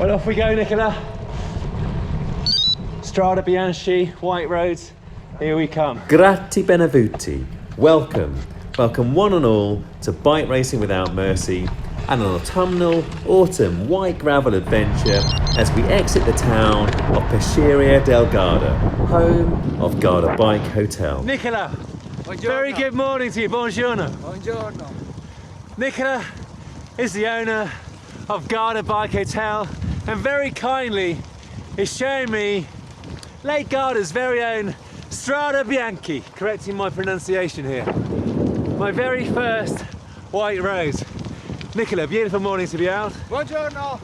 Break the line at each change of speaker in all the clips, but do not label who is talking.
Well, off we go, Nicola. Strade Bianche, white roads, here we come.
Grati benevuti. Welcome one and all to Bike Racing Without Mercy and an autumn white gravel adventure as we exit the town of Peschiera del Garda, home of Garda Bike Hotel.
Nicola,
Buongiorno.
very good morning to you, buongiorno.
Buongiorno.
Nicola is the owner of Garda Bike Hotel and very kindly is showing me Lake Garda's very own Strada Bianche, correcting my pronunciation here. My very first white road. Nicola, beautiful morning to be out.
Buongiorno.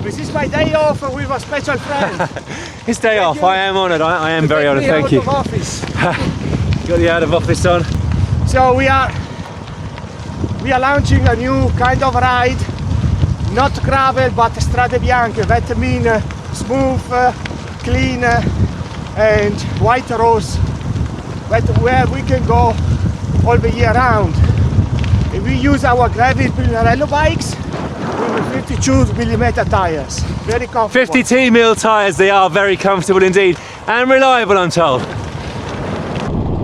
This is my day off with a special friend.
It's day off, I am honoured, I am very honoured, thank you.
Out of office.
Got the out of office on.
So we are launching a new kind of ride, not gravel but Strade Bianche. That means smooth, clean and white roads, but where we can go all the year round. We use our Grevil Pinarello bikes with 52mm tires, very comfortable.
52mm tyres, they are very comfortable indeed and reliable, I'm told.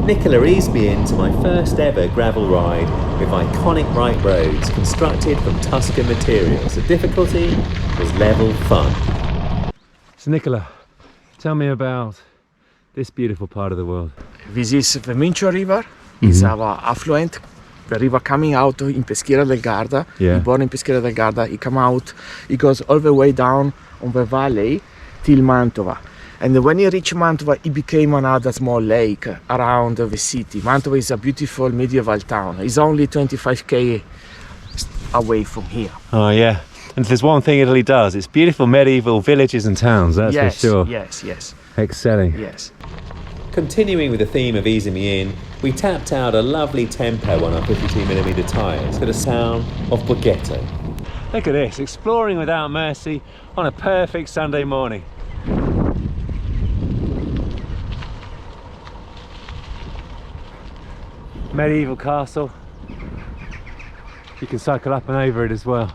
Nicola eased me into my first ever gravel ride with iconic right roads constructed from Tuscan materials. The difficulty was level fun.
So Nicola, tell me about this beautiful part of the world.
This is the Mincio River. It's our affluent. The river coming out in Peschiera del Garda.
Yeah.
He born in Peschiera del Garda. He come out. He goes all the way down on the valley till Mantova. And when he reached Mantova, it became another small lake around the city. Mantova is a beautiful medieval town. It's only 25k away from here.
Oh yeah, and if there's one thing Italy does, it's beautiful medieval villages and towns, that's
Yes,
for sure.
yes,
Excelling.
yes.
Continuing with the theme of easing me in, we tapped out a lovely tempo on our 52mm tyres to the sound of Borghetto.
Look at this, exploring without mercy on a perfect Sunday morning. Medieval castle. You can cycle up and over it as well.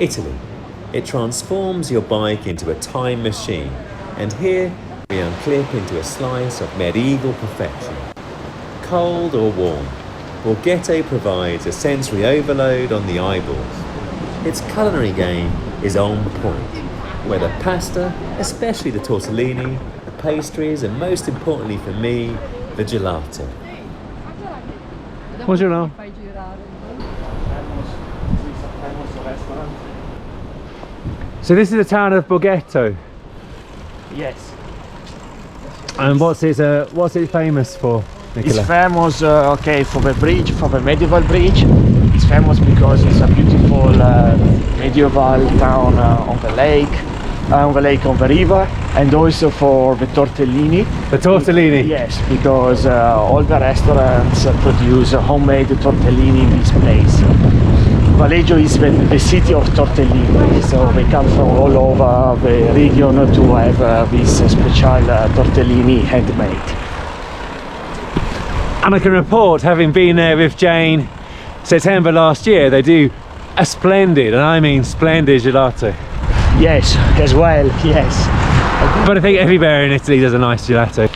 Italy. It transforms your bike into a time machine, and here we unclip into a slice of medieval perfection. Cold or warm, Borghetto provides a sensory overload on the eyeballs. Its culinary game is on point, where the pasta, especially the tortellini, the pastries, and most importantly for me, the gelato.
Buongiorno. So this is the town of Borghetto,
Yes.
and what's it famous for, Nicola?
It's famous, for the bridge, for the medieval bridge. It's famous because it's a beautiful medieval town on the river, and also for the tortellini.
The tortellini?
Yes, because all the restaurants produce homemade tortellini in this place. Valeggio is the city of tortellini, so they come from all over the region to have this special tortellini handmade.
And I can report, having been there with Jane September last year, they do a splendid, and I mean splendid, gelato.
Yes, as well, yes.
But I think everywhere in Italy does a nice gelato.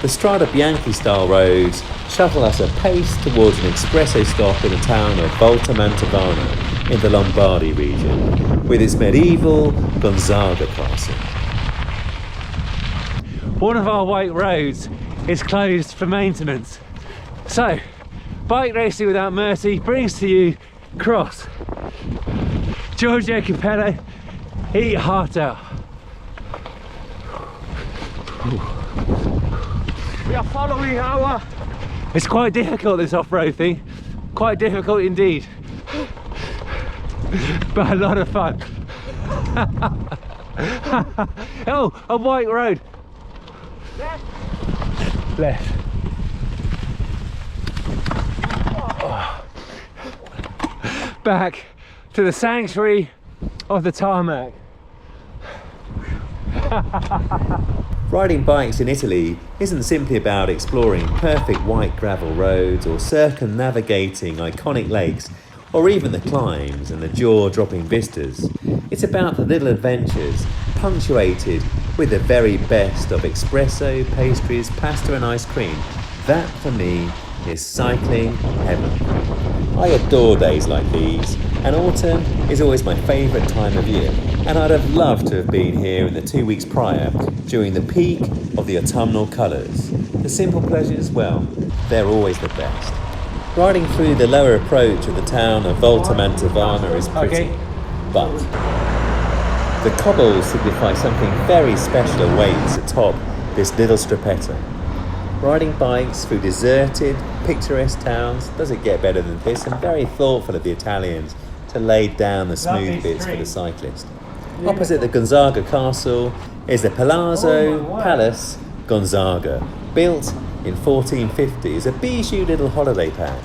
The Strada Bianche style roads shuttle us apace towards an espresso stop in the town of Volta Mantovana in the Lombardy region, with its medieval Gonzaga Castle.
One of our white roads is closed for maintenance. So, Bike Racing Without Mercy brings to you Cross. Giorgio Capello, eat your heart out.
We are following our...
It's quite difficult, this off-road thing. Quite difficult indeed. But a lot of fun. Oh, a white road. Left. Oh. Back to the sanctuary of the tarmac.
Riding bikes in Italy isn't simply about exploring perfect white gravel roads or circumnavigating iconic lakes or even the climbs and the jaw-dropping vistas. It's about the little adventures, punctuated with the very best of espresso, pastries, pasta and ice cream. That, for me, is cycling heaven. I adore days like these, and autumn is always my favourite time of year, and I'd have loved to have been here in the 2 weeks prior, during the peak of the autumnal colours. The simple pleasures, well, they're always the best. Riding through the lower approach of the town of Volta Mantovana is pretty, but the cobbles signify something very special awaits atop this little strappetta. Riding bikes through deserted, picturesque towns doesn't get better than this, and very thoughtful of the Italians to lay down the smooth bits for the cyclist. Opposite the Gonzaga castle is the Palazzo Palace Gonzaga, built in 1450 as a bijou little holiday pad.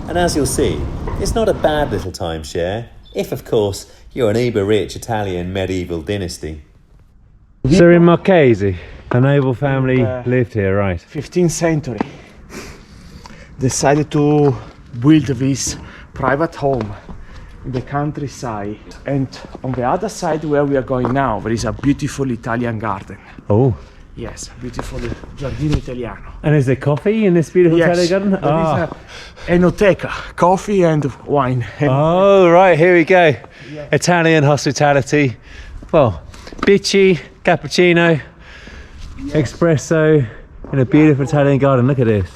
And as you'll see, it's not a bad little timeshare, if of course you're an uber-rich Italian medieval dynasty.
So in Marchese, a noble family lived here, right?
15th century. Decided to build this private home in the countryside, and on the other side where we are going now there is a beautiful Italian garden.
Oh.
Yes, beautiful Giardino Italiano.
And is there coffee in this beautiful Italian garden?
There is a enoteca, coffee and wine.
Oh, right, here we go. Yeah. Italian hospitality. Well, bici, cappuccino, espresso in a beautiful Italian garden. Look at this.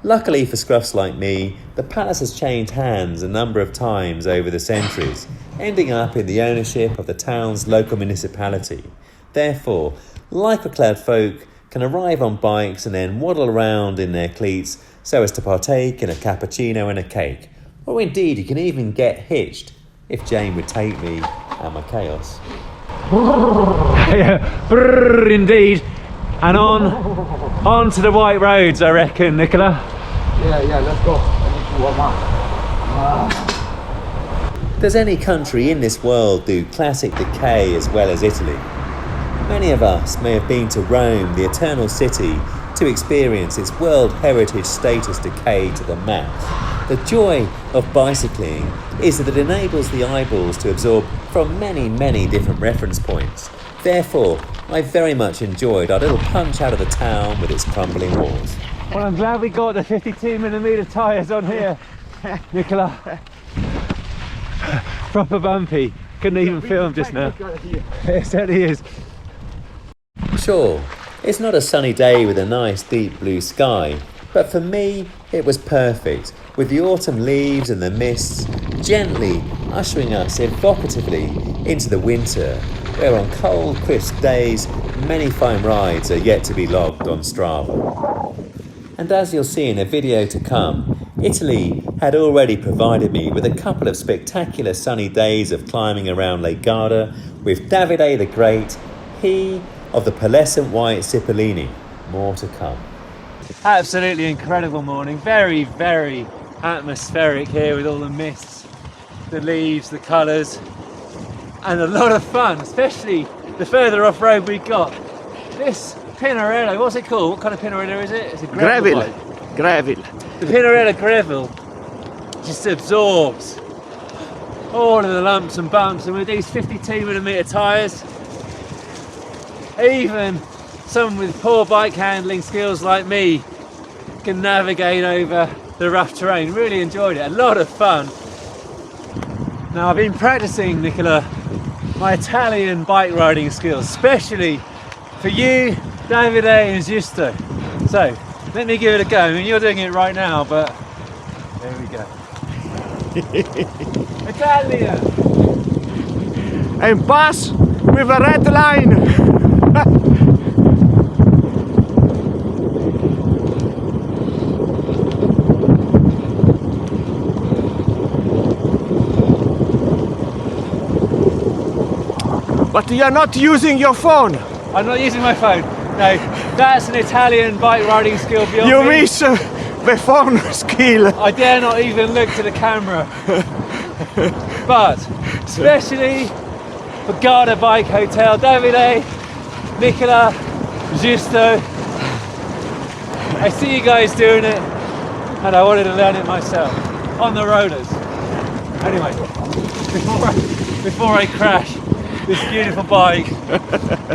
Luckily for scruffs like me, the palace has changed hands a number of times over the centuries, ending up in the ownership of the town's local municipality. Therefore, lycra-clad folk can arrive on bikes and then waddle around in their cleats so as to partake in a cappuccino and a cake. Or indeed, you can even get hitched, if Jane would take me and my chaos.
Yeah, brrr, indeed. And on to the white roads, I reckon, Nicola.
Yeah, let's go. I need to warm up.
Does any country in this world do classic decay as well as Italy? Many of us may have been to Rome, the eternal city, to experience its World Heritage status decay to the max. The joy of bicycling is that it enables the eyeballs to absorb from many, many different reference points. Therefore, I very much enjoyed our little punch out of the town with its crumbling walls.
Well, I'm glad we got the 52mm tyres on here, Nicola. Proper bumpy. Couldn't even film just now. It certainly is.
Sure, it's not a sunny day with a nice deep blue sky, but for me it was perfect, with the autumn leaves and the mists gently ushering us evocatively into the winter, where on cold, crisp days many fine rides are yet to be logged on Strava. And as you'll see in a video to come, Italy had already provided me with a couple of spectacular sunny days of climbing around Lake Garda with Davide the Great, he of the pearlescent white Cipollini. More to come.
Absolutely incredible morning. Very, very atmospheric here with all the mists, the leaves, the colours, and a lot of fun, especially the further off-road we got. This Pinarello, what's it called? What kind of Pinarello is it? It's a Grevil bike.
Grevil.
The Pinarello Grevil just absorbs all of the lumps and bumps, and with these 52mm tyres, even someone with poor bike handling skills like me can navigate over the rough terrain. Really enjoyed it, a lot of fun. Now I've been practicing, Nicola, my Italian bike riding skills, especially for you, Davide and Giusto. So let me give it a go. I mean, you're doing it right now, but there we go. Italian!
And pass with a red line! But you are not using your phone.
I'm not using my phone. No, that's an Italian bike riding skill beyond
You
me.
miss the phone skill.
I dare not even look to the camera. But especially for Garda Bike Hotel, Davide, Nicola, Giusto, I see you guys doing it and I wanted to learn it myself. on the rollers. Anyway, before I crash this beautiful bike,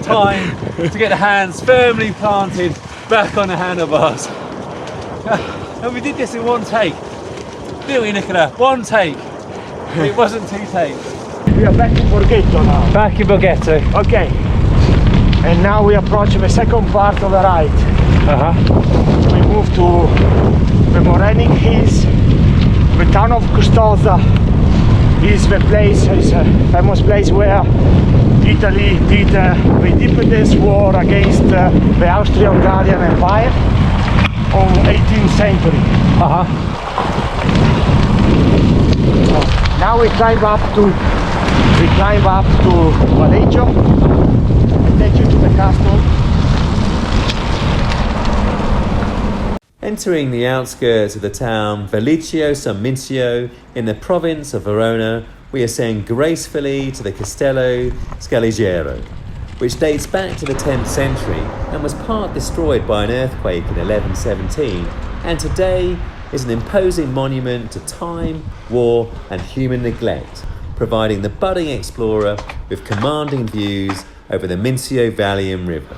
time to get the hands firmly planted back on the handlebars. And we did this in one take, didn't we, Nicola? One take. It wasn't 2 takes.
We are back in Borghetto now.
Back in Borghetto.
Okay. And now we approach the second part of the ride. We move to the Morenic Hills. The town of Custoza is the place, is a famous place where Italy did the Independence War against the Austro-Hungarian Empire on 18th century. Now we climb up to Valeggio and take you to the castle.
Entering the outskirts of the town Valeggio Sun Mincio in the province of Verona, we ascend gracefully to the Castello Scaligero, which dates back to the 10th century and was part destroyed by an earthquake in 1117, and today is an imposing monument to time, war and human neglect, providing the budding explorer with commanding views over the Mincio Valley and River.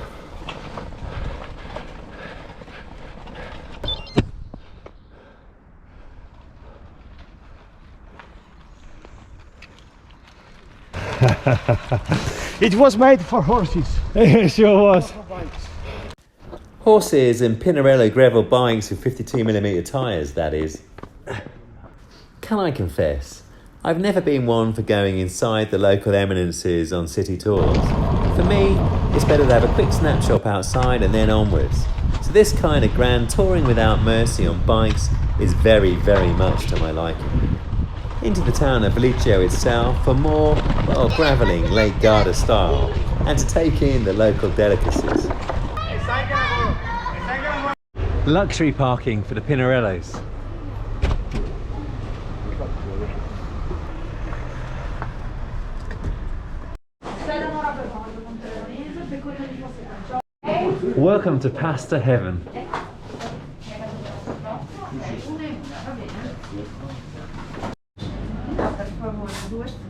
It was made for horses.
It sure was.
Horses and Pinarello Grevil Bikes with 52mm tyres, that is. Can I confess, I've never been one for going inside the local eminences on city tours. For me, it's better to have a quick snapshot outside and then onwards. So this kind of grand touring without mercy on bikes is very, very much to my liking. Into the town of Valeggio itself for more, well, gravelling Lake Garda style, and to take in the local delicacies.
Luxury parking for the Pinarellos. Welcome to Pasta Heaven.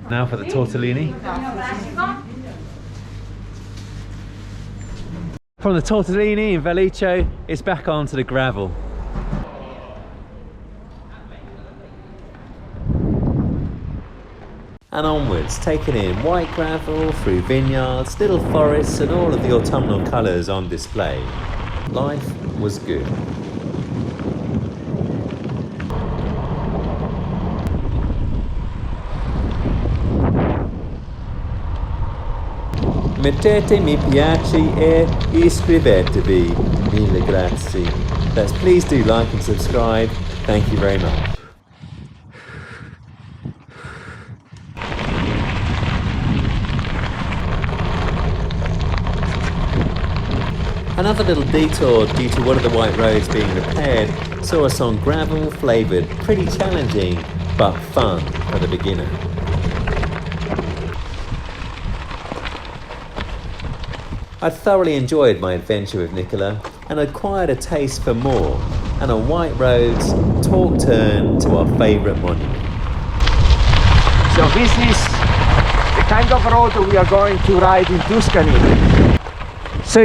Now for the tortellini. From the tortellini in Valeggio, it's back onto the gravel.
And onwards, taking in white gravel through vineyards, little forests and all of the autumnal colours on display. Life was good. Mettete mi piace e iscrivetevi. Mille grazie. That's please do like and subscribe. Thank you very much. Another little detour due to one of the white roads being repaired saw us on gravel flavoured, pretty challenging but fun for the beginner. I thoroughly enjoyed my adventure with Nicola and acquired a taste for more, and on white roads, talk turned to our favourite monument.
So this is the kind of road we are going to ride in Tuscany.
So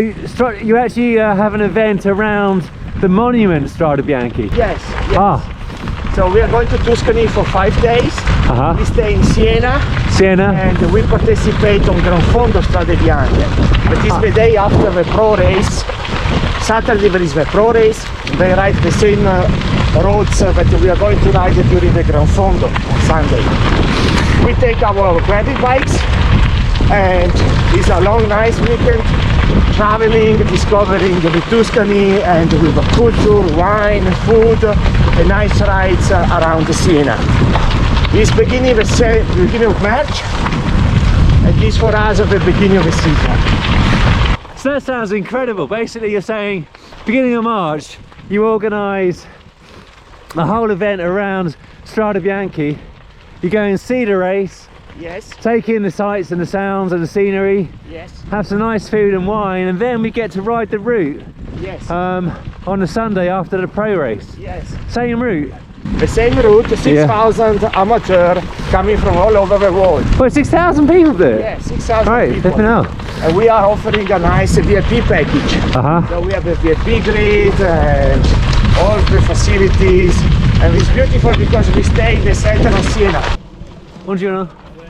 you actually have an event around the monument Strade Bianche?
Yes.
Ah.
So we are going to Tuscany for 5 days. We stay in Siena. And we participate on Gran Fondo Strade Bianche. That is the day after the pro race. Saturday there is the pro race. They ride the same roads that we are going to ride during the Gran Fondo on Sunday. We take our gravel bikes and it's a long, nice weekend. Traveling, discovering the Tuscany and with the culture, wine, food, and nice rides around Siena. It's beginning of March, and this for us at the beginning of the season.
So that sounds incredible. Basically you're saying beginning of March you organise a whole event around Strada Bianche. You go and see the race.
Yes.
Take in the sights and the sounds and the scenery.
Yes.
Have some nice food and wine, and then we get to ride the route.
Yes.
On the Sunday after the pro race.
Yes.
Same route.
The same route, 6,000 amateur coming from all over the world.
Well, 6,000 people there?
Yeah, 6,000
Right,
people.
flipping hell.
And we are offering a nice VIP package. So we have a VIP grid and all the facilities. And it's beautiful because we stay in the center of Siena.
Buongiorno.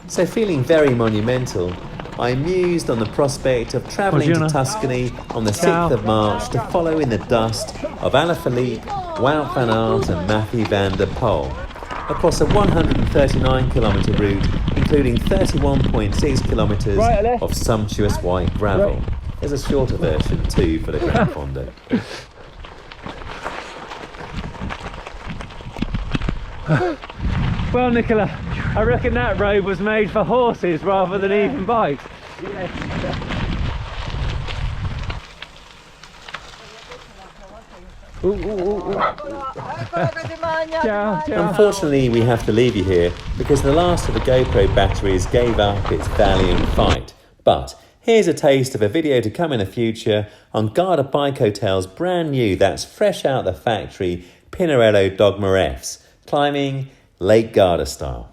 So feeling very monumental, I mused on the prospect of travelling to
Buongiorno.
Tuscany on the
Ciao.
6th of March to follow in the dust of Alaphilippe, Wout van Aert and Mathieu van der Poel across a 139-kilometre route, including 31.6 kilometres
Right, Ale.
of sumptuous white gravel. There's a shorter version too for the Gran Fondo.
Well, Nicola, I reckon that road was made for horses rather than even bikes. Ciao, ciao.
Unfortunately, we have to leave you here because the last of the GoPro batteries gave up its valiant fight. But here's a taste of a video to come in the future on Garda Bike Hotel's brand new, that's fresh out the factory, Pinarello Dogma Fs, climbing Lake Garda style.